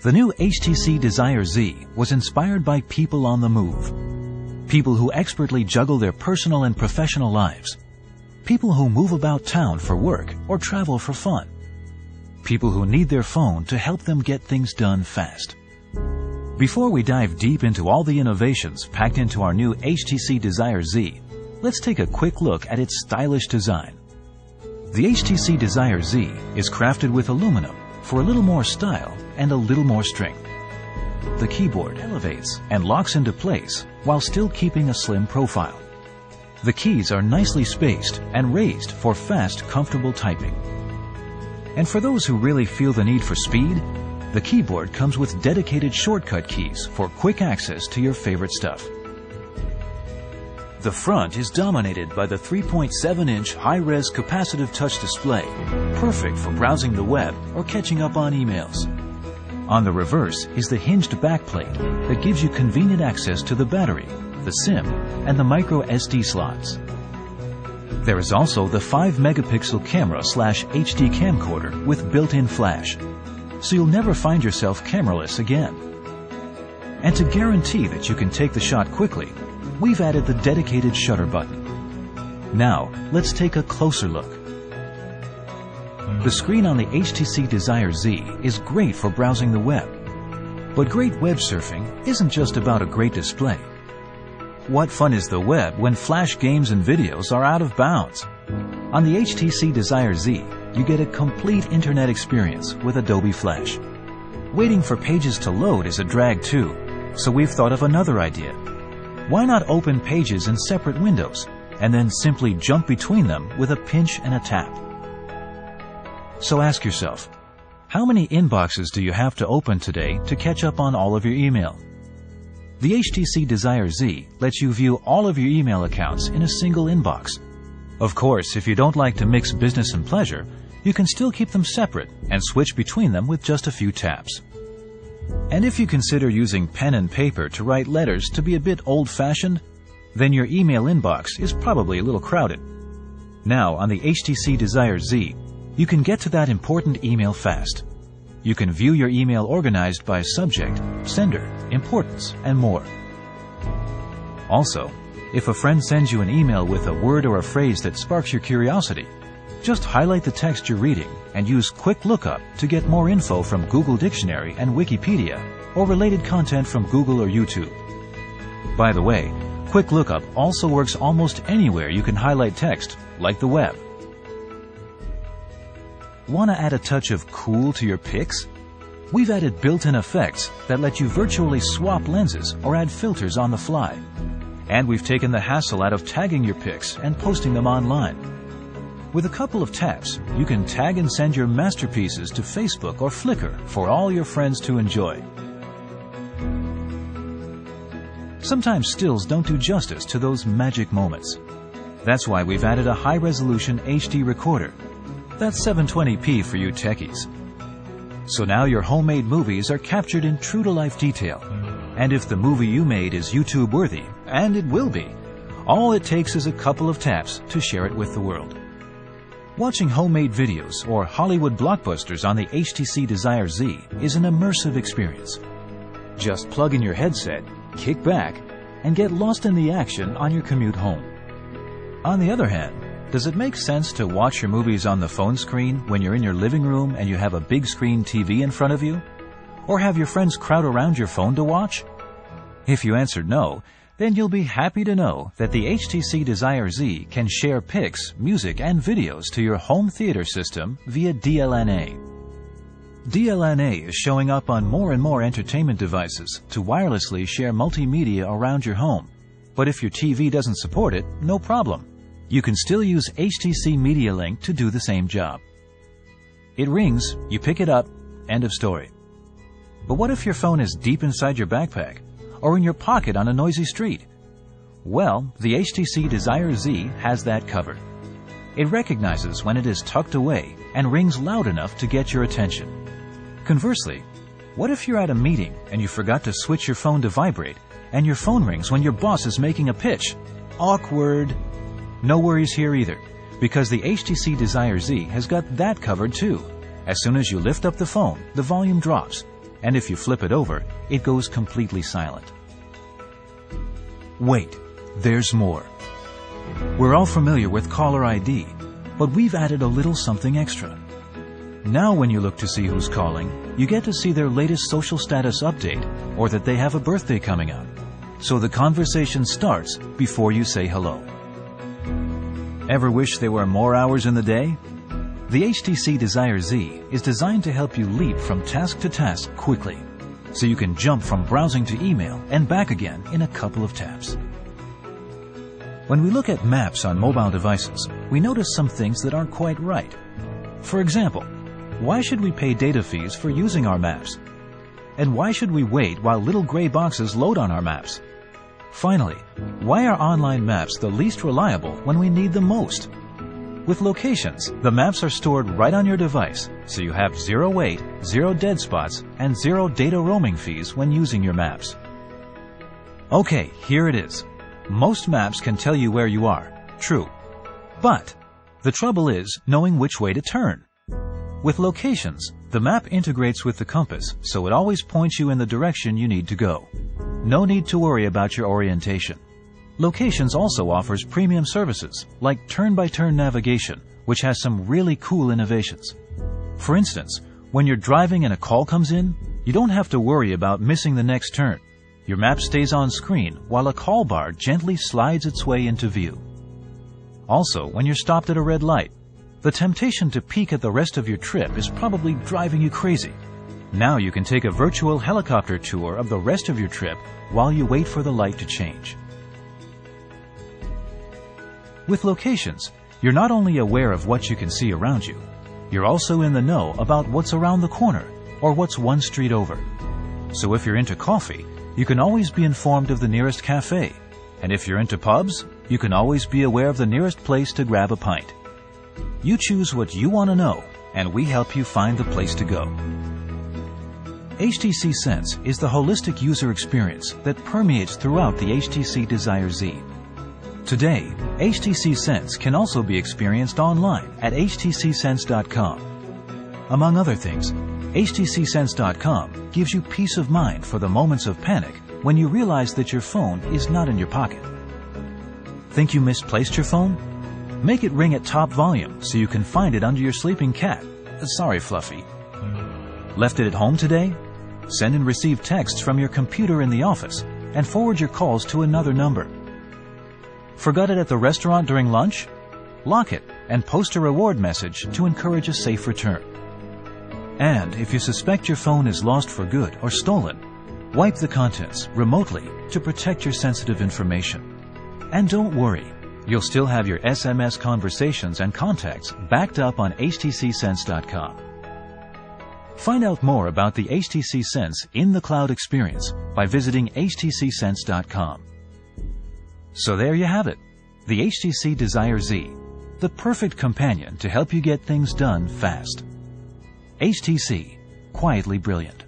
The new HTC Desire Z was inspired by people on the move. People who expertly juggle their personal and professional lives. People who move about town for work or travel for fun. People who need their phone to help them get things done fast. Before we dive deep into all the innovations packed into our new HTC Desire Z, let's take a quick look at its stylish design. The HTC Desire Z is crafted with aluminum for a little more style and a little more strength. The keyboard elevates and locks into place while still keeping a slim profile. The keys are nicely spaced and raised for fast, comfortable typing. And for those who really feel the need for speed, the keyboard comes with dedicated shortcut keys for quick access to your favorite stuff. The front is dominated by the 3.7-inch high-res capacitive touch display, perfect for browsing the web or catching up on emails. On the reverse is the hinged backplate that gives you convenient access to the battery, the SIM, and the micro SD slots. There is also the 5-megapixel camera/HD camcorder with built-in flash, so you'll never find yourself cameraless again. And to guarantee that you can take the shot quickly, we've added the dedicated shutter button. Now, let's take a closer look. The screen on the HTC Desire Z is great for browsing the web. But great web surfing isn't just about a great display. What fun is the web when flash games and videos are out of bounds? On the HTC Desire Z, you get a complete internet experience with Adobe Flash. Waiting for pages to load is a drag too, so we've thought of another idea. Why not open pages in separate windows and then simply jump between them with a pinch and a tap? So ask yourself, how many inboxes do you have to open today to catch up on all of your email? The HTC Desire Z lets you view all of your email accounts in a single inbox. Of course, if you don't like to mix business and pleasure, you can still keep them separate and switch between them with just a few taps. And if you consider using pen and paper to write letters to be a bit old-fashioned, then your email inbox is probably a little crowded. Now, on the HTC Desire Z, you can get to that important email fast. You can view your email organized by subject, sender, importance, and more. Also, if a friend sends you an email with a word or a phrase that sparks your curiosity, just highlight the text you're reading and use Quick Lookup to get more info from Google Dictionary and Wikipedia or related content from Google or YouTube. By the way, Quick Lookup also works almost anywhere you can highlight text, like the web. Want to add a touch of cool to your pics? We've added built-in effects that let you virtually swap lenses or add filters on the fly. And we've taken the hassle out of tagging your pics and posting them online. With a couple of taps, you can tag and send your masterpieces to Facebook or Flickr for all your friends to enjoy. Sometimes stills don't do justice to those magic moments. That's why we've added a high-resolution HD recorder. That's 720p for you techies. So now your homemade movies are captured in true-to-life detail. And if the movie you made is YouTube-worthy, and it will be, all it takes is a couple of taps to share it with the world. Watching homemade videos or Hollywood blockbusters on the HTC Desire Z is an immersive experience. Just plug in your headset, kick back, and get lost in the action on your commute home. On the other hand, does it make sense to watch your movies on the phone screen when you're in your living room and you have a big screen TV in front of you? Or have your friends crowd around your phone to watch? If you answered no, then you'll be happy to know that the HTC Desire Z can share pics, music, and videos to your home theater system via DLNA. DLNA is showing up on more and more entertainment devices to wirelessly share multimedia around your home. But if your TV doesn't support it, no problem. You can still use HTC Media Link to do the same job. It rings, you pick it up, end of story. But what if your phone is deep inside your backpack or in your pocket on a noisy street? Well, the HTC Desire Z has that covered. It recognizes when it is tucked away and rings loud enough to get your attention. Conversely, what if you're at a meeting and you forgot to switch your phone to vibrate and your phone rings when your boss is making a pitch? Awkward. No worries here either, because the HTC Desire Z has got that covered too. As soon as you lift up the phone, the volume drops, and if you flip it over, it goes completely silent. Wait, there's more. We're all familiar with caller ID, but we've added a little something extra. Now when you look to see who's calling, you get to see their latest social status update or that they have a birthday coming up. So the conversation starts before you say hello. Ever wish there were more hours in the day? The HTC Desire Z is designed to help you leap from task to task quickly, so you can jump from browsing to email and back again in a couple of taps. When we look at maps on mobile devices, we notice some things that aren't quite right. For example, why should we pay data fees for using our maps? And why should we wait while little gray boxes load on our maps? Finally, why are online maps the least reliable when we need them most? With locations, the maps are stored right on your device, so you have zero wait, zero dead spots, and zero data roaming fees when using your maps. Okay, here it is. Most maps can tell you where you are, true. But the trouble is knowing which way to turn. With locations, the map integrates with the compass, so it always points you in the direction you need to go. No need to worry about your orientation. Locations also offers premium services like turn-by-turn navigation, which has some really cool innovations. For instance, when you're driving and a call comes in, you don't have to worry about missing the next turn. Your map stays on screen while a call bar gently slides its way into view. Also, when you're stopped at a red light, the temptation to peek at the rest of your trip is probably driving you crazy. Now you can take a virtual helicopter tour of the rest of your trip while you wait for the light to change. With locations, you're not only aware of what you can see around you, you're also in the know about what's around the corner or what's one street over. So if you're into coffee, you can always be informed of the nearest cafe. And if you're into pubs, you can always be aware of the nearest place to grab a pint. You choose what you want to know, and we help you find the place to go. HTC Sense is the holistic user experience that permeates throughout the HTC Desire Z. Today, HTC Sense can also be experienced online at HTCSense.com. Among other things, HTCSense.com gives you peace of mind for the moments of panic when you realize that your phone is not in your pocket. Think you misplaced your phone? Make it ring at top volume so you can find it under your sleeping cat. Sorry, Fluffy. Left it at home today? Send and receive texts from your computer in the office and forward your calls to another number. Forgot it at the restaurant during lunch? Lock it and post a reward message to encourage a safe return. And if you suspect your phone is lost for good or stolen, wipe the contents remotely to protect your sensitive information. And don't worry, you'll still have your SMS conversations and contacts backed up on HTCSense.com. Find out more about the HTC Sense in the cloud experience by visiting HTCSense.com. So there you have it, the HTC Desire Z, the perfect companion to help you get things done fast. HTC, quietly brilliant.